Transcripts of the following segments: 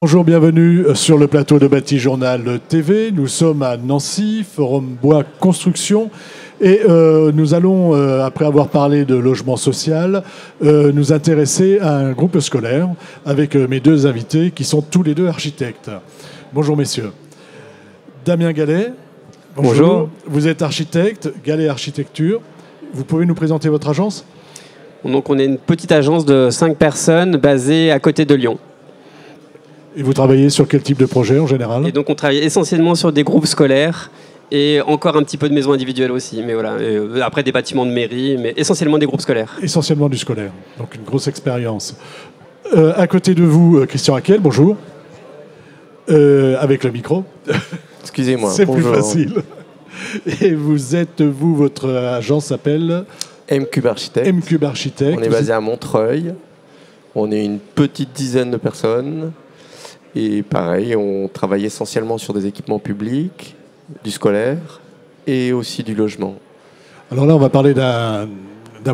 Bonjour, bienvenue sur le plateau de Bâti-Journal TV. Nous sommes à Nancy, Forum Bois Construction. Et nous allons, après avoir parlé de logement social, nous intéresser à un groupe scolaire avec mes deux invités qui sont tous les deux architectes. Bonjour messieurs. Damien Gallet. Bonjour. Vous êtes architecte, Gallet Architecture. Vous pouvez nous présenter votre agence ? Donc on est une petite agence de 5 personnes basée à côté de Lyon. Et vous travaillez sur quel type de projet en général ? Et donc on travaille essentiellement sur des groupes scolaires et encore un petit peu de maisons individuelles aussi. Mais voilà, après des bâtiments de mairie, mais essentiellement des groupes scolaires. Essentiellement du scolaire, donc une grosse expérience. À côté de vous, Christian Haquel, bonjour. Avec le micro. Excusez-moi. C'est plus facile. Et votre agence s'appelle M-Cube Architect. M-Cube Architect. On est basé à Montreuil. On est une petite dizaine de personnes. Et pareil, on travaille essentiellement sur des équipements publics, du scolaire et aussi du logement. Alors là, on va parler d'un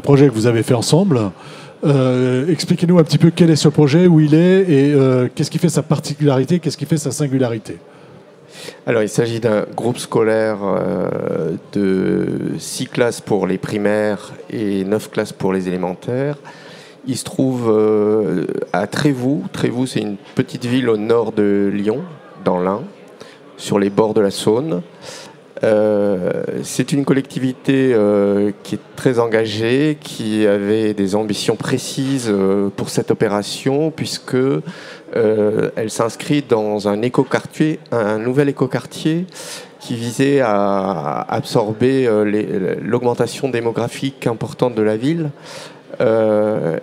projet que vous avez fait ensemble. Expliquez-nous un petit peu quel est ce projet, où il est et qu'est-ce qui fait sa particularité, qu'est-ce qui fait sa singularité. Alors, il s'agit d'un groupe scolaire de 6 classes pour les primaires et 9 classes pour les élémentaires. Il se trouve à Trévoux. Trévoux, c'est une petite ville au nord de Lyon, dans l'Ain, sur les bords de la Saône. C'est une collectivité qui est très engagée, qui avait des ambitions précises pour cette opération, puisque elle s'inscrit dans un écoquartier, un nouvel écoquartier qui visait à absorber l'augmentation démographique importante de la ville.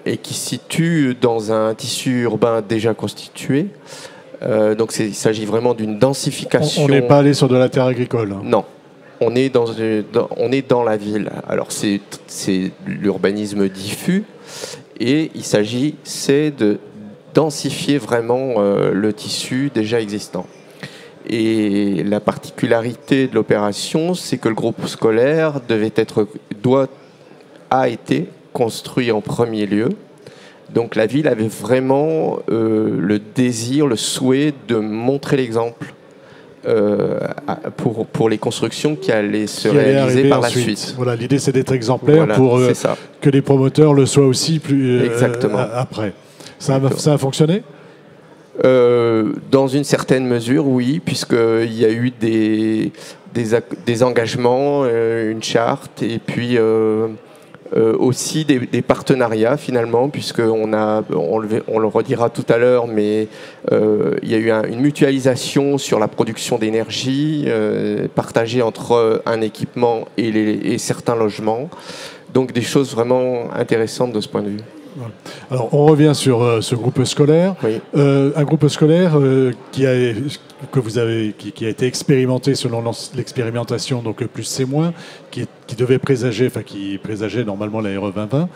Et qui se situe dans un tissu urbain déjà constitué. Donc il s'agit vraiment d'une densification. On n'est pas allé sur de la terre agricole. Non, on est dans la ville. Alors c'est l'urbanisme diffus et il s'agit de densifier vraiment le tissu déjà existant. Et la particularité de l'opération, c'est que le groupe scolaire a été construit en premier lieu. Donc la ville avait vraiment le désir, le souhait de montrer l'exemple pour les constructions qui allaient se réaliser par la suite. Voilà, l'idée c'est d'être exemplaire pour que les promoteurs le soient aussi après. Ça a fonctionné ? Dans une certaine mesure, oui, puisqu'il y a eu des engagements, une charte et puis aussi des partenariats finalement, puisqu'on le redira tout à l'heure, mais il y a eu une mutualisation sur la production d'énergie partagée entre un équipement et certains logements. Donc des choses vraiment intéressantes de ce point de vue. Alors, on revient sur ce groupe scolaire. Oui. Un groupe scolaire qui a été expérimenté selon l'expérimentation, donc plus c'est moins, qui présageait normalement la RE 2020.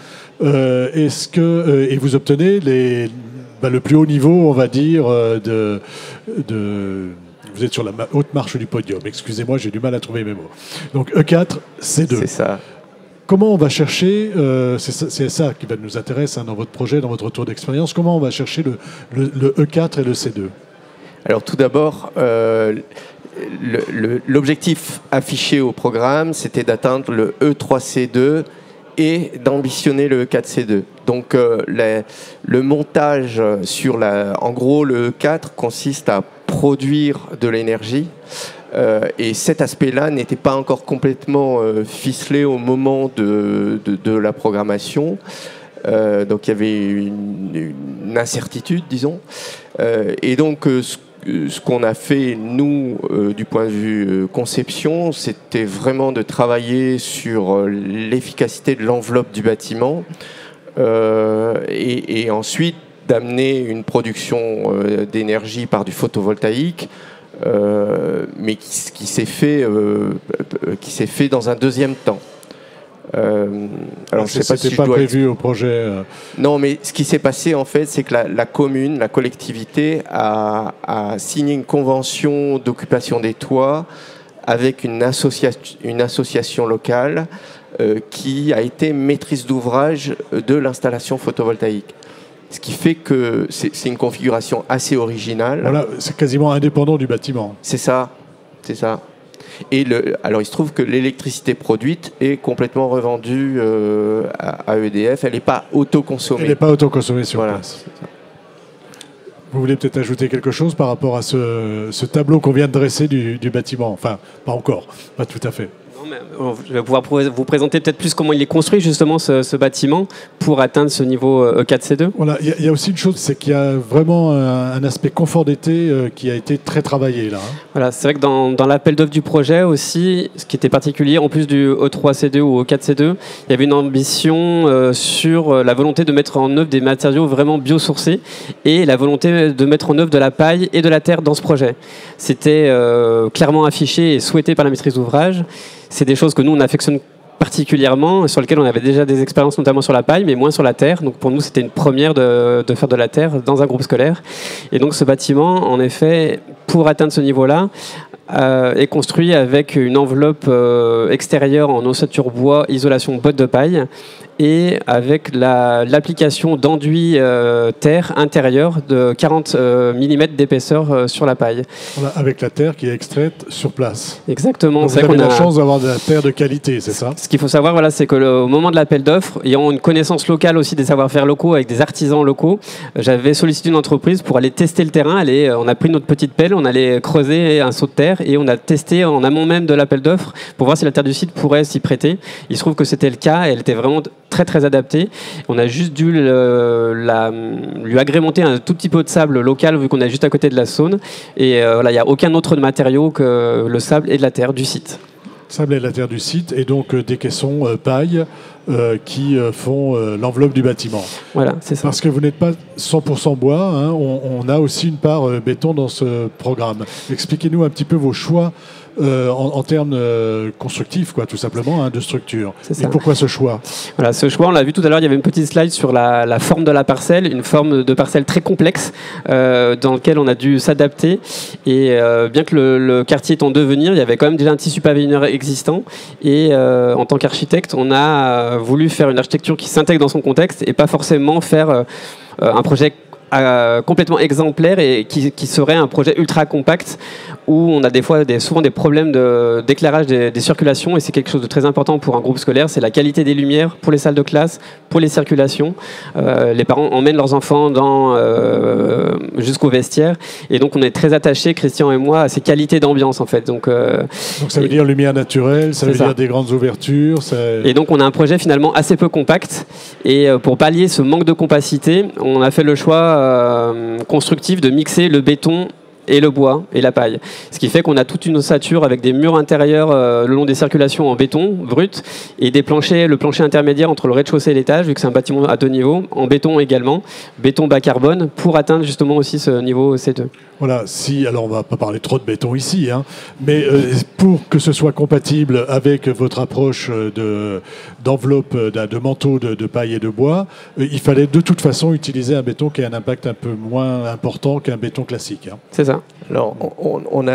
Et vous obtenez le plus haut niveau, on va dire, vous êtes sur la haute marche du podium. Excusez-moi, j'ai du mal à trouver mes mots. Donc E4, C2. C'est ça. Comment on va chercher, c'est ça qui va nous intéresser dans votre projet, dans votre retour d'expérience, comment on va chercher le E4 et le C2 ? Alors tout d'abord, l'objectif affiché au programme, c'était d'atteindre le E3C2 et d'ambitionner le E4C2. Donc le montage en gros, le E4 consiste à produire de l'énergie. Et cet aspect-là n'était pas encore complètement ficelé au moment de la programmation. Donc il y avait une incertitude, disons. Et donc ce qu'on a fait, nous, du point de vue conception, c'était vraiment de travailler sur l'efficacité de l'enveloppe du bâtiment et ensuite d'amener une production d'énergie par du photovoltaïque, mais qui s'est fait dans un deuxième temps. Alors, je sais pas si pas prévu au projet. Non, mais ce qui s'est passé en fait, c'est que la commune, la collectivité a signé une convention d'occupation des toits avec une association locale qui a été maîtrise d'ouvrage de l'installation photovoltaïque. Ce qui fait que c'est une configuration assez originale. Voilà, c'est quasiment indépendant du bâtiment. C'est ça, c'est ça. Et alors il se trouve que l'électricité produite est complètement revendue à EDF. Elle n'est pas autoconsommée. Elle n'est pas autoconsommée sur Voilà. place. Vous voulez peut-être ajouter quelque chose par rapport à ce tableau qu'on vient de dresser du bâtiment? Enfin, pas encore, pas tout à fait. Je vais pouvoir vous présenter peut-être plus comment il est construit justement ce bâtiment pour atteindre ce niveau E4C2. Voilà, il y a aussi une chose, c'est qu'il y a vraiment un aspect confort d'été qui a été très travaillé là. Voilà, c'est vrai que dans l'appel d'offres du projet aussi, ce qui était particulier, en plus du E3C2 ou E4C2, il y avait une ambition sur la volonté de mettre en œuvre des matériaux vraiment biosourcés et la volonté de mettre en œuvre de la paille et de la terre dans ce projet. C'était clairement affiché et souhaité par la maîtrise d'ouvrage. C'est des choses que nous, on affectionne particulièrement, sur lesquelles on avait déjà des expériences, notamment sur la paille, mais moins sur la terre. Donc pour nous, c'était une première de faire de la terre dans un groupe scolaire. Et donc ce bâtiment, en effet, pour atteindre ce niveau-là, est construit avec une enveloppe extérieure en ossature bois, isolation botte de paille, et avec l'application d'enduit terre intérieur de 40 mm d'épaisseur sur la paille. Voilà, avec la terre qui est extraite sur place. Exactement. Donc vous avez la chance d'avoir de la terre de qualité, c'est ça? Ce qu'il faut savoir, voilà, c'est qu'au moment de l'appel d'offres, ayant une connaissance locale aussi des savoir-faire locaux avec des artisans locaux, j'avais sollicité une entreprise pour aller tester le terrain. On a pris notre petite pelle, on allait creuser un seau de terre et on a testé en amont même de l'appel d'offres pour voir si la terre du site pourrait s'y prêter. Il se trouve que c'était le cas et elle était vraiment très très adaptée. On a juste dû lui agrémenter un tout petit peu de sable local vu qu'on est juste à côté de la Saône. Et voilà, il n'y a aucun autre matériau que le sable et de la terre du site. Sable et de la terre du site et donc des caissons paille qui font l'enveloppe du bâtiment. Voilà, c'est ça. Parce que vous n'êtes pas 100% bois, hein, on a aussi une part béton dans ce programme. Expliquez-nous un petit peu vos choix en termes constructifs, quoi, tout simplement, hein, de structure. Et pourquoi ce choix? Voilà, ce choix, on l'a vu tout à l'heure, il y avait une petite slide sur la forme de la parcelle, une forme de parcelle très complexe dans laquelle on a dû s'adapter. Et bien que le quartier est en devenir, il y avait quand même déjà un tissu pavillonnaire existant. Et en tant qu'architecte, on a voulu faire une architecture qui s'intègre dans son contexte et pas forcément faire un projet complètement exemplaire et qui serait un projet ultra compact où on a souvent des problèmes d'éclairage des circulations et c'est quelque chose de très important pour un groupe scolaire, c'est la qualité des lumières pour les salles de classe, pour les circulations. Les parents emmènent leurs enfants jusqu'au vestiaire et donc on est très attachés, Christian et moi, à ces qualités d'ambiance en fait. Donc ça veut dire lumière naturelle, ça veut dire des grandes ouvertures. Et donc on a un projet finalement assez peu compact et pour pallier ce manque de compacité, on a fait le choix constructif de mixer le béton et le bois et la paille. Ce qui fait qu'on a toute une ossature avec des murs intérieurs le long des circulations en béton brut et le plancher intermédiaire entre le rez-de-chaussée et l'étage, vu que c'est un bâtiment à 2 niveaux, en béton également, béton bas carbone, pour atteindre justement aussi ce niveau C2. Voilà, alors on ne va pas parler trop de béton ici, hein, mais pour que ce soit compatible avec votre approche d'enveloppe, de manteau de paille et de bois, il fallait de toute façon utiliser un béton qui a un impact un peu moins important qu'un béton classique. Hein. C'est ça. Alors, on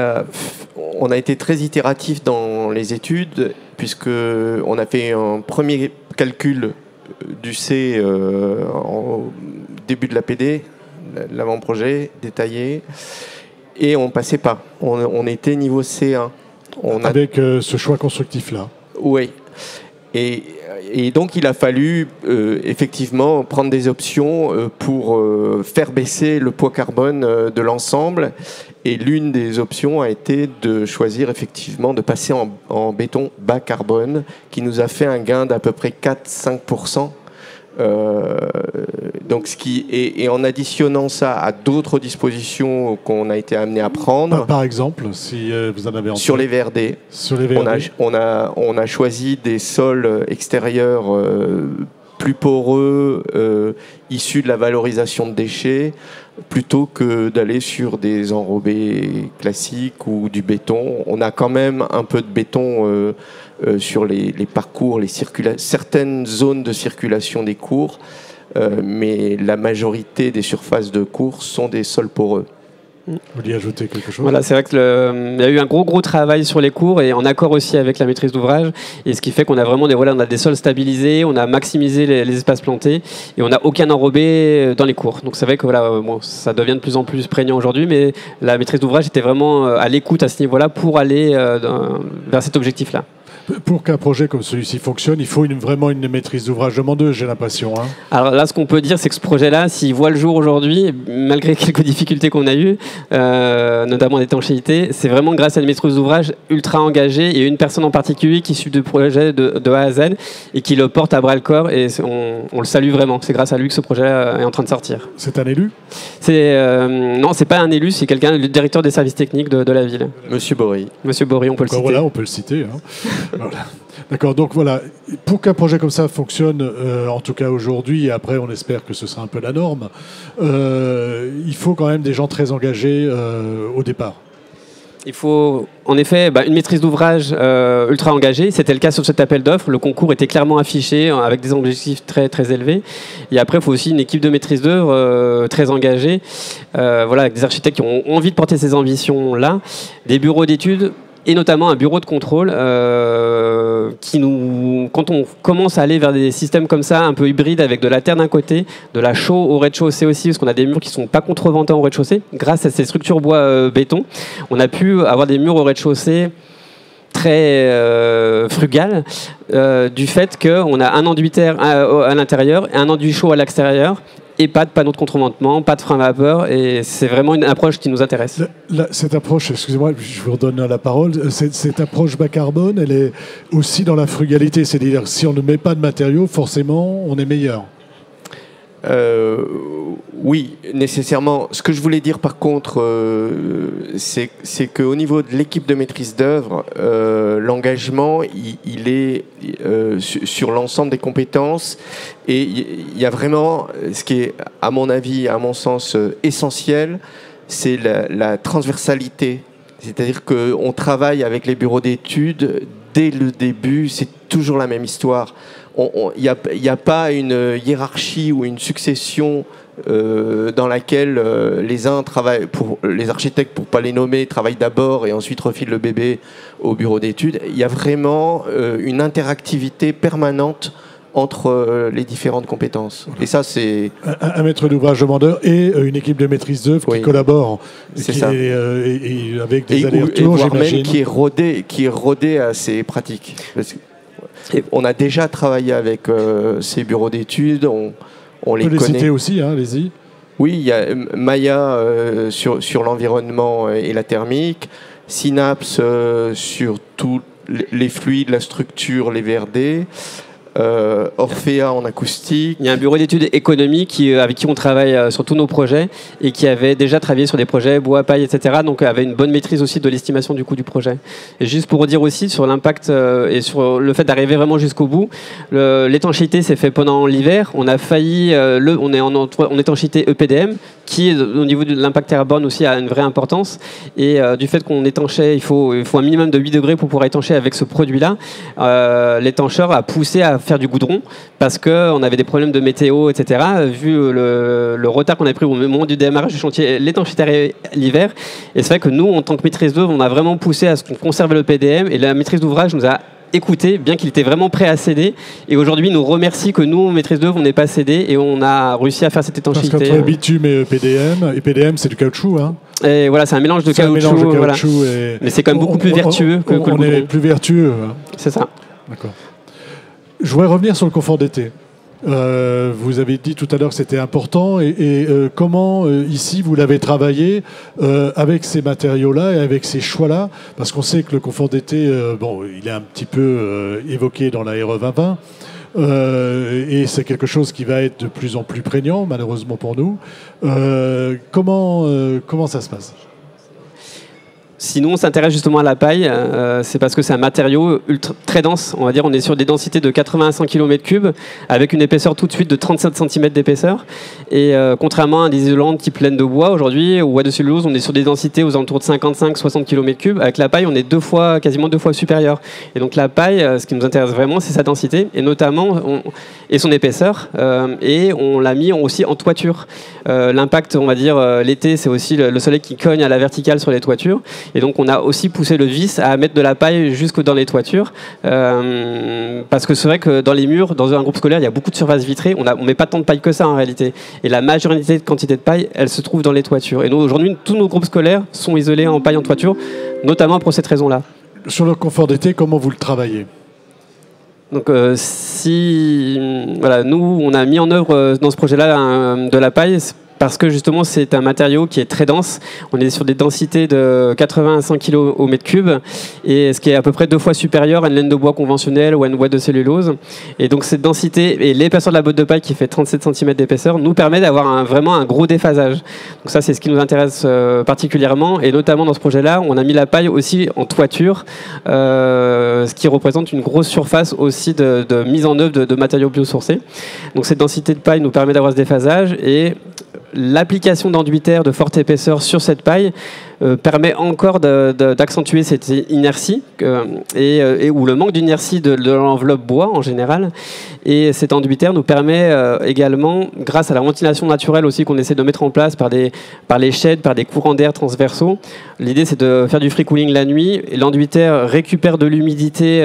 a été très itératif dans les études, puisqu'on a fait un premier calcul du C au début de la PD, l'avant-projet détaillé, et on passait pas. On était niveau C1. Avec ce choix constructif-là. Oui. Et donc il a fallu effectivement prendre des options pour faire baisser le poids carbone de l'ensemble. Et l'une des options a été de choisir effectivement de passer en béton bas carbone, qui nous a fait un gain d'à peu près 4-5%. Donc et en additionnant ça à d'autres dispositions qu'on a été amené à prendre. Par exemple, si vous en avez en tête. Sur les VRD. Sur les VRD. On a choisi des sols extérieurs plus poreux, issus de la valorisation de déchets, plutôt que d'aller sur des enrobés classiques ou du béton. On a quand même un peu de béton sur les parcours, certaines zones de circulation des cours, mais la majorité des surfaces de cours sont des sols poreux. Vous vouliez ajouter quelque chose? Voilà, c'est vrai qu'il y a eu un gros travail sur les cours et en accord aussi avec la maîtrise d'ouvrage. Et ce qui fait qu'on a vraiment on a des sols stabilisés, on a maximisé les espaces plantés et on n'a aucun enrobé dans les cours. Donc c'est vrai que ça devient de plus en plus prégnant aujourd'hui, mais la maîtrise d'ouvrage était vraiment à l'écoute à ce niveau-là pour aller vers cet objectif-là. Pour qu'un projet comme celui-ci fonctionne, il faut vraiment une maîtrise d'ouvrage demandeuse, j'ai l'impression. Hein. Alors là, ce qu'on peut dire, c'est que ce projet-là, s'il voit le jour aujourd'hui, malgré quelques difficultés qu'on a eues, notamment d'étanchéité, c'est vraiment grâce à une maîtrise d'ouvrage ultra engagée et une personne en particulier qui suit le projet de A à Z et qui le porte à bras-le-corps. Et on le salue vraiment. C'est grâce à lui que ce projet est en train de sortir. C'est un élu? Non, c'est pas un élu, c'est quelqu'un, le directeur des services techniques de la ville. Monsieur Bory. Monsieur Bory, on peut le citer. Voilà, on peut le citer. Hein. Voilà. D'accord, donc voilà, pour qu'un projet comme ça fonctionne, en tout cas aujourd'hui, et après on espère que ce sera un peu la norme, il faut quand même des gens très engagés au départ. Il faut en effet une maîtrise d'ouvrage ultra engagée. C'était le cas sur cet appel d'offres. Le concours était clairement affiché avec des objectifs très élevés. Et après, il faut aussi une équipe de maîtrise d'œuvre très engagée, avec des architectes qui ont envie de porter ces ambitions-là, des bureaux d'études, et notamment un bureau de contrôle quand on commence à aller vers des systèmes comme ça, un peu hybrides, avec de la terre d'un côté, de la chaux au rez-de-chaussée aussi, parce qu'on a des murs qui ne sont pas contrevenants au rez-de-chaussée, grâce à ces structures bois-béton, on a pu avoir des murs au rez-de-chaussée très frugales, du fait qu'on a un enduit terre à l'intérieur et un enduit chaud à l'extérieur, et pas de panneau de contreventement, pas de frein à vapeur, et c'est vraiment une approche qui nous intéresse. Cette approche, excusez-moi, je vous redonne la parole, cette approche bas carbone, elle est aussi dans la frugalité, c'est-à-dire si on ne met pas de matériaux, forcément, on est meilleur. Oui, nécessairement. Ce que je voulais dire par contre, c'est qu'au niveau de l'équipe de maîtrise d'œuvre, l'engagement, il est sur l'ensemble des compétences, et il y a vraiment, ce qui est à mon avis, à mon sens, essentiel, c'est la transversalité. C'est-à-dire qu'on travaille avec les bureaux d'études dès le début, c'est toujours la même histoire. Il n'y a pas une hiérarchie ou une succession dans laquelle les uns travaillent, les architectes, pour ne pas les nommer, travaillent d'abord et ensuite refilent le bébé au bureau d'études. Il y a vraiment une interactivité permanente entre les différentes compétences. Et ça, c'est... Un maître d'ouvrage demandeur et une équipe de maîtrise d'œuvre qui collabore. C'est ça. Et avec des allers-retours, voire j'imagine. Même qui est rodé à ces pratiques. Parce que on a déjà travaillé avec ces bureaux d'études, on les connaît. On peut les citer aussi, hein, allez-y. Oui, il y a Maya sur l'environnement et la thermique, Synapse sur tous les fluides, la structure, les VRD, Orphea en acoustique. Il y a un bureau d'études économiques avec qui on travaille sur tous nos projets et qui avait déjà travaillé sur des projets bois, paille, etc. Donc avait une bonne maîtrise aussi de l'estimation du coût du projet. Et juste pour redire aussi sur l'impact et sur le fait d'arriver vraiment jusqu'au bout, l'étanchéité s'est fait pendant l'hiver. On a failli, on est en étanchéité EPDM, qui au niveau de l'impact carbone aussi a une vraie importance. Et du fait qu'on étanchait, il faut un minimum de 8 degrés pour pouvoir étancher avec ce produit-là. L'étancheur a poussé à faire du goudron parce qu'on avait des problèmes de météo, etc. Vu le retard qu'on a pris au moment du démarrage du chantier, l'étanchéité l'hiver. Et c'est vrai que nous, en tant que maîtrise d'œuvre, on a vraiment poussé à ce qu'on conserve le PDM, et la maîtrise d'ouvrage nous a écouté, bien qu'il était vraiment prêt à céder. Et aujourd'hui, il nous remercie que nous, maîtrise d'œuvre, on n'ait pas cédé et on a réussi à faire cette étanchéité. Parce qu'entre bitume et PDM, c'est du caoutchouc, hein. Et voilà, c'est un mélange de caoutchouc. Voilà. Mais c'est quand même beaucoup plus vertueux que le goudron. On est plus vertueux. Hein. C'est ça. D'accord. Je voudrais revenir sur le confort d'été. Vous avez dit tout à l'heure que c'était important, et comment ici vous l'avez travaillé avec ces matériaux-là et avec ces choix-là, parce qu'on sait que le confort d'été, il est un petit peu évoqué dans la RE 2020, et c'est quelque chose qui va être de plus en plus prégnant, malheureusement pour nous. Comment ça se passe ? Sinon, on s'intéresse justement à la paille, c'est parce que c'est un matériau très dense. On va dire, on est sur des densités de 80 à 100 km3, avec une épaisseur tout de suite de 37 cm d'épaisseur. Et contrairement à des isolants type laine de bois aujourd'hui, ou bois de cellulose, on est sur des densités aux alentours de 55-60 km3. Avec la paille, on est quasiment deux fois supérieur. Et donc la paille, ce qui nous intéresse vraiment, c'est sa densité, et notamment et son épaisseur. Et on l'a mis aussi en toiture. L'impact, on va dire, l'été, c'est aussi le soleil qui cogne à la verticale sur les toitures. Et donc, on a aussi poussé le vice à mettre de la paille jusque dans les toitures. Parce que c'est vrai que dans les murs, dans un groupe scolaire, il y a beaucoup de surfaces vitrées. On ne met pas tant de paille que ça, en réalité. Et la majorité de quantité de paille, elle se trouve dans les toitures. Et nous, aujourd'hui, tous nos groupes scolaires sont isolés en paille en toiture, notamment pour cette raison-là. Sur le confort d'été, comment vous le travaillez ? Donc, voilà, nous, on a mis en œuvre dans ce projet-là de la paille parce que justement, c'est un matériau qui est très dense. On est sur des densités de 80 à 100 kg au mètre cube, et ce qui est à peu près 2 fois supérieur à une laine de bois conventionnelle ou à une boîte de cellulose. Et donc, cette densité et l'épaisseur de la botte de paille qui fait 37 cm d'épaisseur nous permet d'avoir vraiment un gros déphasage. Donc ça, c'est ce qui nous intéresse particulièrement, et notamment dans ce projet-là, on a mis la paille aussi en toiture, ce qui représente une grosse surface aussi de mise en œuvre de matériaux biosourcés. Donc cette densité de paille nous permet d'avoir ce déphasage, et l'application d'enduitaire de forte épaisseur sur cette paille permet encore d'accentuer cette inertie ou le manque d'inertie de l'enveloppe bois en général. Et cet enduitaire nous permet également, grâce à la ventilation naturelle aussi qu'on essaie de mettre en place par les sheds, par des courants d'air transversaux. L'idée, c'est de faire du free cooling la nuit, et l'enduitaire récupère de l'humidité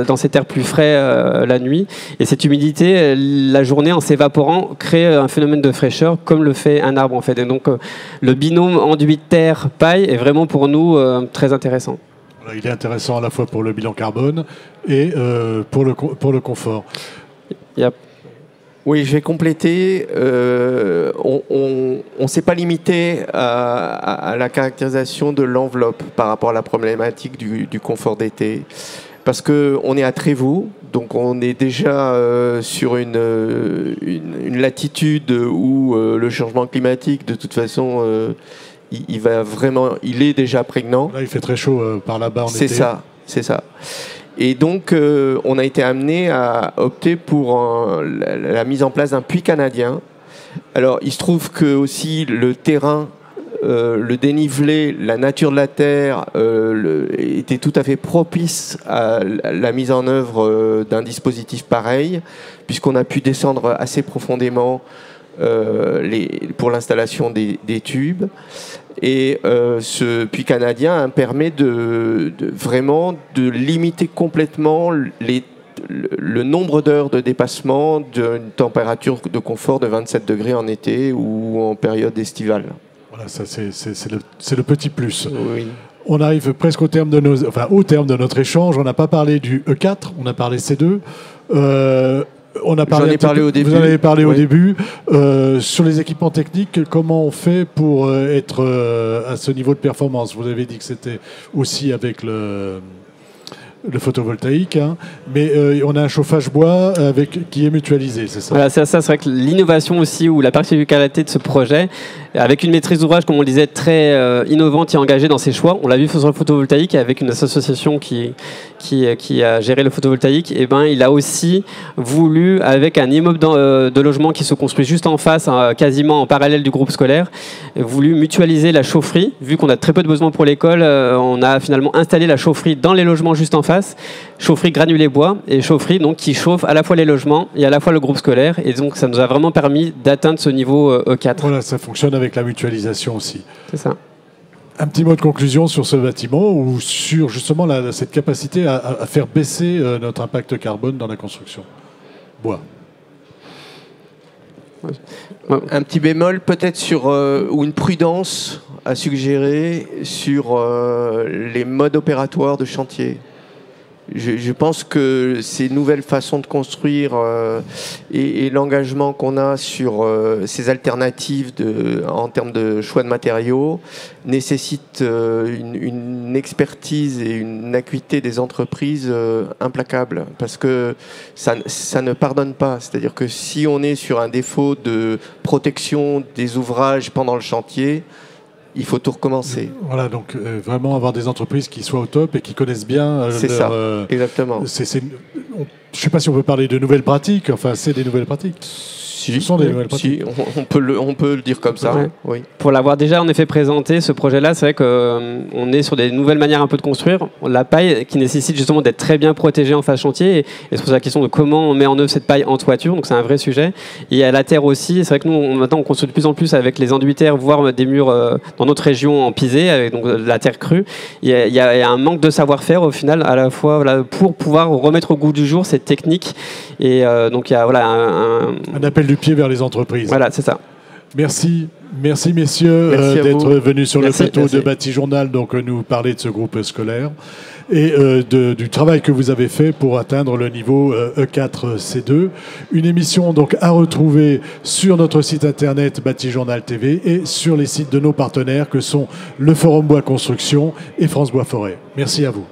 dans cet air plus frais la nuit. Et cette humidité, la journée, en s'évaporant, crée un phénomène de fraîcheur, comme le fait un arbre en fait. Et donc, le binôme enduit-terre-paille est vraiment pour nous très intéressant. Voilà, il est intéressant à la fois pour le bilan carbone et pour le confort. Yep. Oui, je vais compléter. On ne s'est pas limité à la caractérisation de l'enveloppe par rapport à la problématique du confort d'été. Parce qu'on est à Trévoux, donc on est déjà sur une latitude où le changement climatique, de toute façon, il est déjà prégnant. Là, il fait très chaud par là-bas en été. C'est ça. Et donc, on a été amené à opter pour la mise en place d'un puits canadien. Alors, il se trouve que aussi le terrain, le dénivelé, la nature de la terre était tout à fait propice à la mise en œuvre d'un dispositif pareil, puisqu'on a pu descendre assez profondément pour l'installation des tubes. Et ce puits canadien permet vraiment de limiter complètement le nombre d'heures de dépassement d'une température de confort de 27 degrés en été ou en période estivale. Voilà, ça c'est le petit plus. Oui. On arrive presque au terme de notre échange. On n'a pas parlé du E4, on a parlé C2. Vous en avez parlé au début. Sur les équipements techniques, comment on fait pour être à ce niveau de performance ? Vous avez dit que c'était aussi avec le photovoltaïque, hein, mais on a un chauffage bois qui est mutualisé, c'est ça ? Voilà, c'est ça. C'est vrai que l'innovation aussi, ou la particularité de ce projet, avec une maîtrise d'ouvrage, comme on le disait, très innovante et engagée dans ses choix. On l'a vu sur le photovoltaïque avec une association qui a géré le photovoltaïque. Et il a aussi voulu, avec un immeuble de logement qui se construit juste en face, quasiment en parallèle du groupe scolaire, voulu mutualiser la chaufferie. Vu qu'on a très peu de besoins pour l'école, on a finalement installé la chaufferie dans les logements juste en face. Chaufferie granulée bois et chaufferie donc, qui chauffe à la fois les logements et à la fois le groupe scolaire. Et donc ça nous a vraiment permis d'atteindre ce niveau E4. Voilà, ça fonctionne avec la mutualisation aussi. C'est ça. Un petit mot de conclusion sur ce bâtiment ou sur justement cette capacité à faire baisser notre impact carbone dans la construction bois. Un petit bémol peut-être ou une prudence à suggérer sur les modes opératoires de chantier. Je pense que ces nouvelles façons de construire et l'engagement qu'on a sur ces alternatives en termes de choix de matériaux nécessitent une expertise et une acuité des entreprises implacable, parce que ça ne pardonne pas. C'est-à-dire que si on est sur un défaut de protection des ouvrages pendant le chantier, il faut tout recommencer. Voilà, donc vraiment avoir des entreprises qui soient au top et qui connaissent bien C'est ça, exactement. je ne sais pas si on peut parler de nouvelles pratiques, enfin c'est des nouvelles pratiques. Si, Ce sont des nouvelles pratiques. si, on peut le dire comme ça. Ouais. Oui. Pour l'avoir déjà en effet présenté, ce projet-là, c'est vrai qu'on est sur des nouvelles manières un peu de construire. La paille qui nécessite justement d'être très bien protégée en phase chantier. Et se pose la question de comment on met en œuvre cette paille en toiture. Donc c'est un vrai sujet. Et à la terre aussi, c'est vrai que nous, maintenant, on construit de plus en plus avec les enduits terre, voire des murs dans notre région en pisé, avec donc, de la terre crue. Il y a un manque de savoir-faire au final, à la fois voilà, pour pouvoir remettre au goût du jour cette technique. Et donc il y a voilà, un appel du pied vers les entreprises. Voilà, c'est ça. Merci messieurs d'être venus sur le plateau de Batijournal, donc nous parler de ce groupe scolaire et du travail que vous avez fait pour atteindre le niveau E4C2. Une émission donc à retrouver sur notre site internet Batijournal TV et sur les sites de nos partenaires que sont le Forum Bois Construction et France Bois Forêt. Merci à vous.